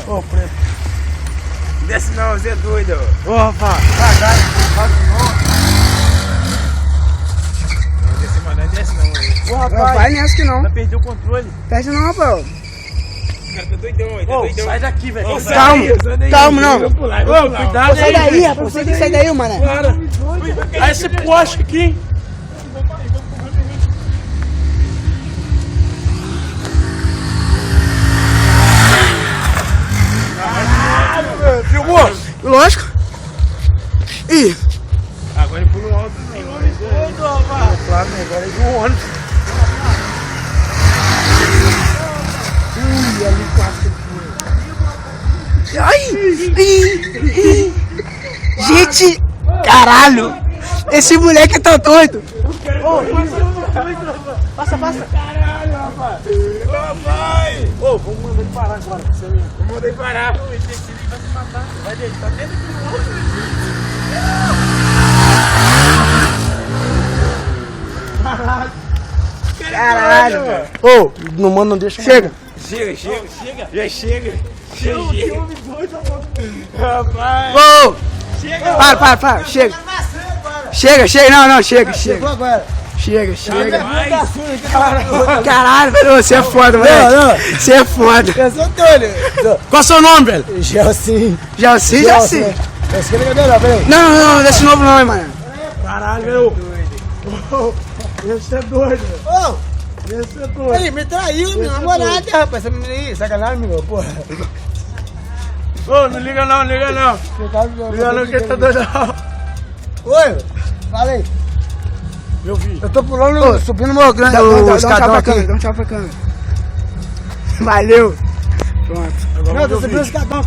Ô, preto. Desce não, você é doido. Ô, rapaz. Cagar, Não desce mais, não desce não. ô, Não rapaz. vai nessa que não. Vai perder o controle. Perde não, rapaz. O cara tá doidão, ele tá Ô, doidão. sai daqui, velho. Ô, sai Calma, daí, sai daí. calma, não. Eu vou pular, eu vou Ô, pular. cuidado. Pô, sai daí, rapaz. Você tem que sair daí, mano. Para. Aí esse poste aqui, hein? Filmou? Lógico. Ih, Agora ele pula alto. Claro, né? Agora é do ônibus. ai, ih. Gente, caralho. Esse moleque tá doido. Passa. Caralho, rapaz. Ô, pai. Ô, vamos mandar ele parar agora. Vamos mandar ele parar. Vai se matar. Vai dele, tá dentro do ônibus. Caralho. velho. Ô, não manda, não deixa. Chega. Chega. Já chega. Rapaz. Ô, Chega. para. Chega. Chega. Não, chega. agora. Chega. Rapaz. Caralho, velho, você é foda, moleque. Você é foda. Eu sou doido. Qual é o seu nome, velho? Gelsin. Já sei. Esse aqui não é peraí. Não, desse novo nome, mano. Caralho, meu. Esse é doido. Ô. Esse é doido. Ele me traiu, minha namorada, rapaz. Essa menina aí, sacanagem, meu, porra. Ô, não liga não. Liga não que ele tá doido não. Oi, fala aí. Eu vi. Eu tô pulando, Ô, subindo meu grande Dá um tchau escadão pra aqui. câmera, dá um tchau pra câmera. Valeu. Pronto. Não, eu tô subindo o escadão aqui.